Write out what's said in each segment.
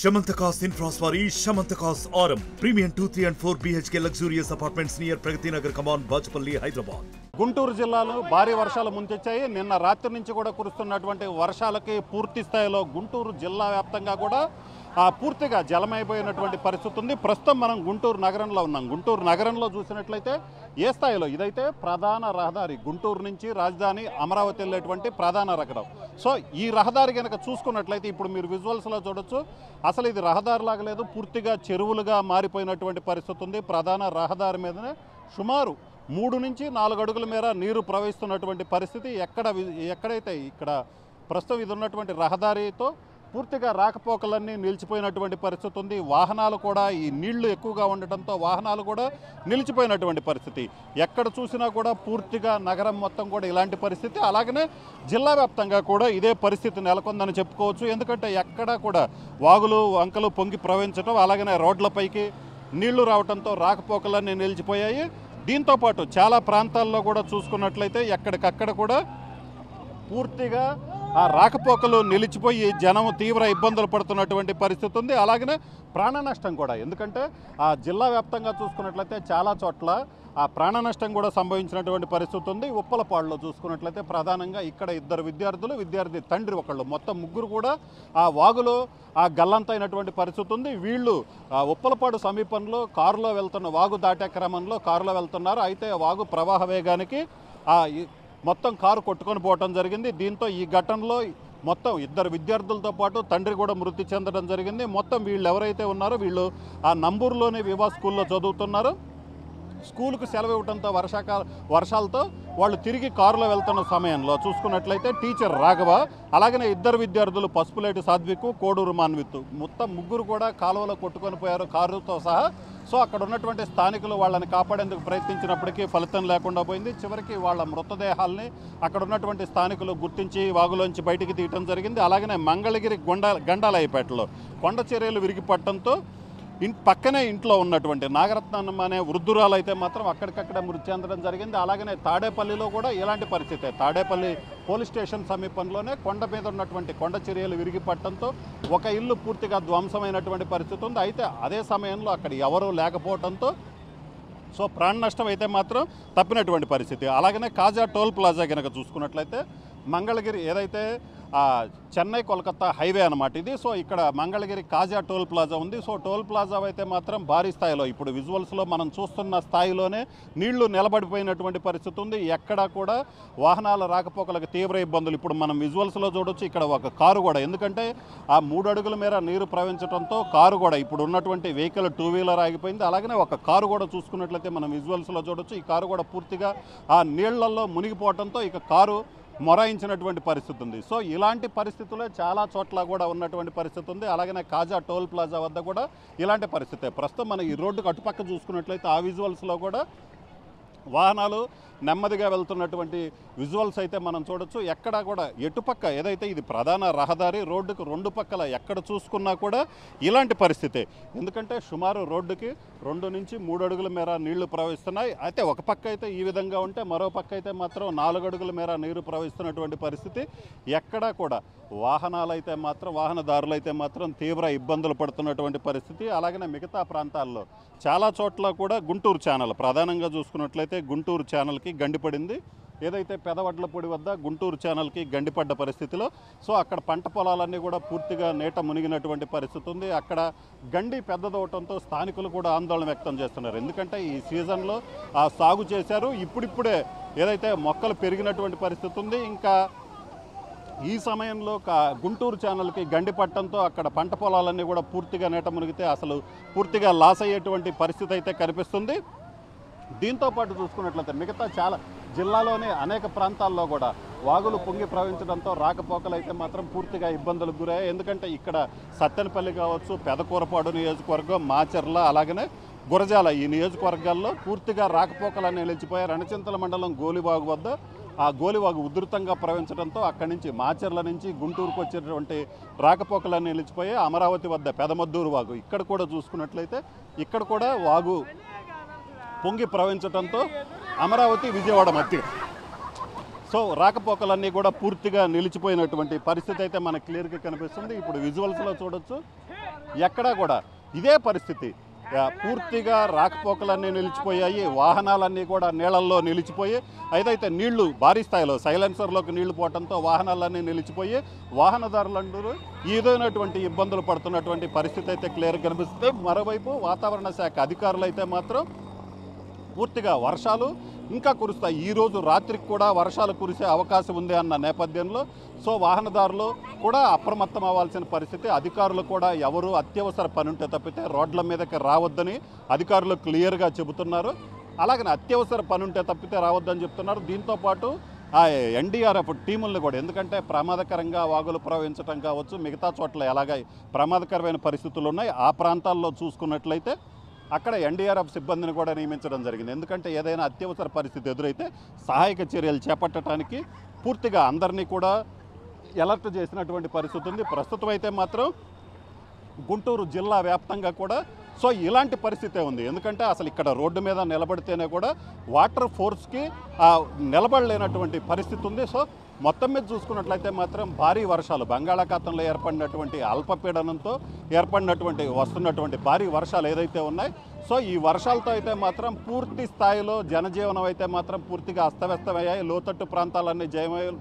Shamantakas Infraswari, Shamantakas Aurum. Premium 2, 3 and 4 BHK luxurious apartments near Pragati Nagar, Kaman, Bajpalli, Hyderabad. Guntur జిల్లాలో భారీ వర్షాలు ముంచెచ్చాయి. నిన్న రాత్రి నుంచి కూడా కురుస్తున్నటువంటి వర్షాలకి పూర్తి స్థాయిలో గుంటూరు జిల్లా వ్యాప్తంగా కూడా పూర్తిగా జలమైపోయినటువంటి పరిస్థితి ఉంది. ప్రస్తుతం మనం గుంటూరు నగరంలో ఉన్నాం. గుంటూరు నగరంలో చూసినట్లయితే ఏ స్థాయిలో ఇదైతే ప్రధాన రహదారి, గుంటూరు నుంచి రాజధాని అమరావతి వెళ్ళేటువంటి ప్రధాన రహదారి. సో ఈ రహదారి కనుక చూసుకున్నట్లయితే ఇప్పుడు మీరు విజువల్స్లో చూడొచ్చు, అసలు ఇది రహదారి లాగా లేదు, పూర్తిగా చెరువులుగా మారిపోయినటువంటి పరిస్థితి ఉంది. ప్రధాన రహదారి మీదనే సుమారు 3 నుంచి 4 అడుగుల మేర నీరు ప్రవహిస్తున్నటువంటి పరిస్థితి. ఎక్కడైతే ఇక్కడ ప్రస్తుతం ఇది ఉన్నటువంటి రహదారితో పూర్తిగా రాకపోకలన్నీ నిలిచిపోయినటువంటి పరిస్థితి ఉంది. వాహనాలు కూడా ఈ నీళ్లు ఎక్కువగా ఉండటంతో వాహనాలు కూడా నిలిచిపోయినటువంటి పరిస్థితి. ఎక్కడ చూసినా కూడా పూర్తిగా నగరం మొత్తం కూడా ఇలాంటి పరిస్థితి. అలాగనే జిల్లా వ్యాప్తంగా కూడా ఇదే పరిస్థితి నెలకొందని చెప్పుకోవచ్చు. ఎందుకంటే ఎక్కడ కూడా వాగులు వంకలు పొంగి ప్రవహించడం, అలాగనే రోడ్లపైకి నీళ్లు రావడంతో రాకపోకలన్నీ నిలిచిపోయాయి. దీంతోపాటు చాలా ప్రాంతాల్లో కూడా చూసుకున్నట్లయితే ఎక్కడికక్కడ కూడా పూర్తిగా రాకపోకలు నిలిచిపోయి జనం తీవ్ర ఇబ్బందులు పడుతున్నటువంటి పరిస్థితి ఉంది. అలాగనే ప్రాణ నష్టం కూడా, ఎందుకంటే జిల్లా వ్యాప్తంగా చూసుకున్నట్లయితే చాలా చోట్ల ప్రాణ నష్టం కూడా సంభవించినటువంటి పరిస్థితి ఉంది. ఉప్పలపాడులో చూసుకున్నట్లయితే ప్రధానంగా ఇక్కడ 2 విద్యార్థి తండ్రి ఒకళ్ళు, మొత్తం 3 కూడా వాగులో గల్లంతైనటువంటి పరిస్థితి ఉంది. వీళ్ళు ఉప్పలపాడు సమీపంలో కారులో వెళ్తున్న, వాగు దాటే క్రమంలో కారులో వెళ్తున్నారు. అయితే వాగు ప్రవాహ వేగానికి మొత్తం కారు కొట్టుకొని పోవటం జరిగింది. దీంతో ఈ ఘటనలో మొత్తం 2 విద్యార్థులతో పాటు తండ్రి కూడా మృతి చెందడం జరిగింది. మొత్తం వీళ్ళు ఎవరైతే ఉన్నారో వీళ్ళు నంబూరులోని వివా స్కూల్లో చదువుతున్నారు. స్కూలుకు సెలవు ఇవ్వడంతో వర్షాలతో వాళ్ళు తిరిగి కారులో వెళ్తున్న సమయంలో చూసుకున్నట్లయితే టీచర్ రాఘవ, అలాగనే 2 విద్యార్థులు పసుపులేటి సాత్విక్, కోడూరు మాన్విత్, మొత్తం 3 కూడా కాలువలో కొట్టుకొని పోయారు కారుతో సహా. సో అక్కడ ఉన్నటువంటి స్థానికులు వాళ్ళని కాపాడేందుకు ప్రయత్నించినప్పటికీ ఫలితం లేకుండా పోయింది. చివరికి వాళ్ళ మృతదేహాల్ని అక్కడ ఉన్నటువంటి స్థానికులు గుర్తించి వాగులోంచి బయటికి తీయటం జరిగింది. అలాగనే మంగళగిరి గండాలయ్యపేటలో కొండ చర్యలు విరిగిపట్టడంతో పక్కనే ఇంట్లో ఉన్నటువంటి నాగరత్నం అనే వృద్ధురాలు అయితే మాత్రం అక్కడికక్కడ మృతి చెందడం జరిగింది. అలాగనే తాడేపల్లిలో కూడా ఇలాంటి పరిస్థితే. తాడేపల్లి పోలీస్ స్టేషన్ సమీపంలోనే కొండ మీద ఉన్నటువంటి కొండ చర్యలు విరిగిపట్టడంతో ఒక ఇల్లు పూర్తిగా ధ్వంసమైనటువంటి పరిస్థితి ఉంది. అయితే అదే సమయంలో అక్కడ ఎవరూ లేకపోవడంతో సో ప్రాణ నష్టం అయితే మాత్రం తప్పినటువంటి పరిస్థితి. అలాగనే కాజా టోల్ ప్లాజా కనుక చూసుకున్నట్లయితే మంగళగిరి ఏదైతే చెన్నై కోల్కతా హైవే అనమాట ఇది. సో ఇక్కడ మంగళగిరి కాజా టోల్ ప్లాజా ఉంది. సో టోల్ ప్లాజా అయితే మాత్రం భారీ స్థాయిలో ఇప్పుడు విజువల్స్లో మనం చూస్తున్న స్థాయిలోనే నీళ్లు నిలబడిపోయినటువంటి పరిస్థితి ఉంది. ఎక్కడా కూడా వాహనాల రాకపోకలకు తీవ్ర ఇబ్బందులు ఇప్పుడు మనం విజువల్స్లో చూడొచ్చు. ఇక్కడ ఒక కారు కూడా, ఎందుకంటే 3 అడుగుల మేర నీరు ప్రవహించడంతో కారు కూడా ఇప్పుడు ఉన్నటువంటి వెహికల్ 2 వీలర్ ఆగిపోయింది. అలాగనే ఒక కారు కూడా చూసుకున్నట్లయితే మనం విజువల్స్లో చూడొచ్చు. ఈ కారు కూడా పూర్తిగా నీళ్లలో మునిగిపోవడంతో ఇక కారు మొరాయించినటువంటి పరిస్థితి ఉంది. సో ఇలాంటి పరిస్థితుల్లో చాలా చోట్ల కూడా ఉన్నటువంటి పరిస్థితి ఉంది. అలాగనే కాజా టోల్ ప్లాజా వద్ద కూడా ఇలాంటి పరిస్థితే. ప్రస్తుతం మనం ఈ రోడ్డుకు అటుపక్క చూసుకున్నట్లయితే ఆ విజువల్స్లో కూడా వాహనాలు నెమ్మదిగా వెళ్తున్నటువంటి విజువల్స్ అయితే మనం చూడొచ్చు. ఎక్కడా కూడా ఎటుపక్క ఏదైతే ఇది ప్రధాన రహదారి, రోడ్డుకు 2 పక్కల ఎక్కడ చూసుకున్నా కూడా ఇలాంటి పరిస్థితే. ఎందుకంటే సుమారు రోడ్డుకి 2 నుంచి 3 అడుగుల మేర నీళ్లు ప్రవహిస్తున్నాయి. అయితే ఒక పక్క అయితే ఈ విధంగా ఉంటే మరో పక్క అయితే మాత్రం 4 అడుగుల మేర నీరు ప్రవహిస్తున్నటువంటి పరిస్థితి. ఎక్కడా కూడా వాహనదారులు అయితే మాత్రం తీవ్ర ఇబ్బందులు పడుతున్నటువంటి పరిస్థితి. అలాగనే మిగతా ప్రాంతాల్లో చాలా చోట్ల కూడా గుంటూరు ఛానల్ ప్రధానంగా చూసుకున్నట్లయితే గుంటూరు ఛానల్కి గండిపడింది. ఏదైతే పెదవడ్లపూడి వద్ద గుంటూరు ఛానల్కి గండిపడ్డ పరిస్థితిలో సో అక్కడ పంట పొలాలన్నీ కూడా పూర్తిగా నీట మునిగినటువంటి పరిస్థితి ఉంది. అక్కడ గండి పెద్దదవటంతో స్థానికులు కూడా ఆందోళన వ్యక్తం చేస్తున్నారు. ఎందుకంటే ఈ సీజన్లో సాగు చేశారు, ఇప్పుడిప్పుడే ఏదైతే మొక్కలు పెరిగినటువంటి పరిస్థితి ఉంది. ఇంకా ఈ సమయంలో గుంటూరు ఛానల్కి గండిపట్టడంతో అక్కడ పంట పొలాలన్నీ కూడా పూర్తిగా నీట మునిగితే అసలు పూర్తిగా లాస్ అయ్యేటువంటి పరిస్థితి అయితే కనిపిస్తుంది. దీంతోపాటు చూసుకున్నట్లయితే మిగతా చాలా జిల్లాలోని అనేక ప్రాంతాల్లో కూడా వాగులు పొంగి ప్రవహించడంతో రాకపోకలు అయితే మాత్రం పూర్తిగా ఇబ్బందులకు గురయ్యాయి. ఎందుకంటే ఇక్కడ సత్తెనపల్లి కావచ్చు, పెదకూరపాడు నియోజకవర్గం, మాచర్ల, అలాగనే గురజాల ఈ నియోజకవర్గాల్లో పూర్తిగా రాకపోకలన్నీ నిలిచిపోయారు. రణచింతల మండలం గోలివాగు వద్ద గోలివాగు ఉధృతంగా ప్రవహించడంతో అక్కడి నుంచి మాచర్ల నుంచి గుంటూరుకు వచ్చేటువంటి రాకపోకలన్నీ నిలిచిపోయాయి. అమరావతి వద్ద పెదమద్దూరు వాగు ఇక్కడ కూడా చూసుకున్నట్లయితే ఇక్కడ కూడా వాగు పొంగి ప్రవహించడంతో అమరావతి విజయవాడ మధ్య సో రాకపోకలన్నీ కూడా పూర్తిగా నిలిచిపోయినటువంటి పరిస్థితి అయితే మనకు క్లియర్గా కనిపిస్తుంది. ఇప్పుడు విజువల్స్లో చూడొచ్చు ఎక్కడా కూడా ఇదే పరిస్థితి. పూర్తిగా రాకపోకలన్నీ నిలిచిపోయాయి, వాహనాలన్నీ కూడా నీళ్ళల్లో నిలిచిపోయి, ఏదైతే నీళ్లు భారీ స్థాయిలో సైలెన్సర్లోకి నీళ్లు పోవడంతో వాహనాలన్నీ నిలిచిపోయి వాహనదారులందరూ ఏదైనటువంటి ఇబ్బందులు పడుతున్నటువంటి పరిస్థితి అయితే క్లియర్గా కనిపిస్తుంది. మరోవైపు వాతావరణ శాఖ అధికారులు అయితే మాత్రం పూర్తిగా వర్షాలు ఇంకా కురుస్తాయి, ఈరోజు రాత్రికి కూడా వర్షాలు కురిసే అవకాశం ఉంది అన్న నేపథ్యంలో సో వాహనదారులు కూడా అప్రమత్తం అవ్వాల్సిన పరిస్థితి. అధికారులు కూడా ఎవరు అత్యవసర పని ఉంటే తప్పితే రోడ్ల మీదకి రావద్దని అధికారులు క్లియర్గా చెబుతున్నారు. అలాగనే అత్యవసర పని ఉంటే తప్పితే రావద్దని చెప్తున్నారు. దీంతోపాటు ఆ ఎన్డీఆర్ఎఫ్ టీములను కూడా, ఎందుకంటే ప్రమాదకరంగా వాగులు ప్రవహించడం కావచ్చు, మిగతా చోట్ల ఎలాగ ప్రమాదకరమైన పరిస్థితులు ఉన్నాయి ఆ ప్రాంతాల్లో చూసుకున్నట్లయితే అక్కడ ఎన్డీఆర్ఎఫ్ సిబ్బందిని కూడా నియమించడం జరిగింది. ఎందుకంటే ఏదైనా అత్యవసర పరిస్థితి ఎదురైతే సహాయక చర్యలు చేపట్టడానికి పూర్తిగా అందరినీ కూడా అలర్ట్ చేసినటువంటి పరిస్థితి ఉంది. ప్రస్తుతం అయితే మాత్రం గుంటూరు జిల్లా వ్యాప్తంగా కూడా సో ఇలాంటి పరిస్థితే ఉంది. ఎందుకంటే అసలు ఇక్కడ రోడ్డు మీద నిలబడితేనే కూడా వాటర్ ఫోర్స్కి నిలబడలేనటువంటి పరిస్థితి ఉంది. సో మొత్తం మీద చూసుకున్నట్లయితే మాత్రం భారీ వర్షాలు, బంగాళాఖాతంలో ఏర్పడినటువంటి అల్పపీడనంతో వస్తున్నటువంటి భారీ వర్షాలు ఏదైతే ఉన్నాయి సో ఈ వర్షాలతో అయితే మాత్రం పూర్తి స్థాయిలో జనజీవనం అయితే మాత్రం పూర్తిగా అస్తవ్యస్తమయ్యాయి, లోతట్టు ప్రాంతాలన్నీ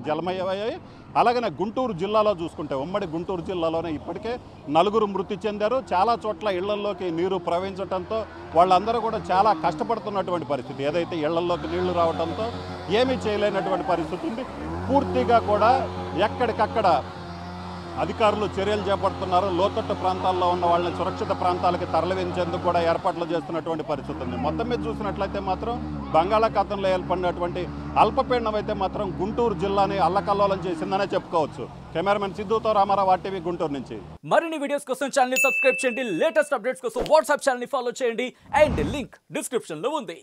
జలమయ్యాయి. అలాగనే గుంటూరు జిల్లాలో చూసుకుంటే ఉమ్మడి గుంటూరు జిల్లాలోనే ఇప్పటికే 4 మృతి చెందారు. చాలా చోట్ల ఇళ్లల్లోకి నీరు ప్రవహించడంతో వాళ్ళందరూ కూడా చాలా కష్టపడుతున్నటువంటి పరిస్థితి. ఏదైతే ఇళ్లల్లోకి నీళ్లు రావడంతో ఏమీ చేయలేనటువంటి పరిస్థితి ఉంది. పూర్తిగా కూడా ఎక్కడికక్కడ అధికారులు చర్యలు చేపడుతున్నారు. లోతట్టు ప్రాంతాల్లో ఉన్న వాళ్ళని సురక్షిత ప్రాంతాలకి తరలించేందుకు కూడా ఏర్పాట్లు చేస్తున్నటువంటి పరిస్థితి ఉంది. మొత్తం మీద చూసినట్లయితే మాత్రం బంగాళాఖాతంలో ఏర్పడినటువంటి అల్పపీడనం అయితే మాత్రం గుంటూరు జిల్లాని అల్లకల్లోలం చేసిందనే చెప్పుకోవచ్చు. కెమెరామెన్ సిద్ధుతో రామారావు, ఆర్టీవీ గుంటూరు నుంచి. మరిన్ని వీడియోస్ కోసం ఛానల్ ని సబ్స్క్రైబ్ చేయండి, లేటెస్ట్ అప్డేట్స్ కోసం వాట్సాప్ ఛానల్ ని ఫాలో చేయండి అండ్ లింక్ డిస్క్రిప్షన్ లో ఉంది.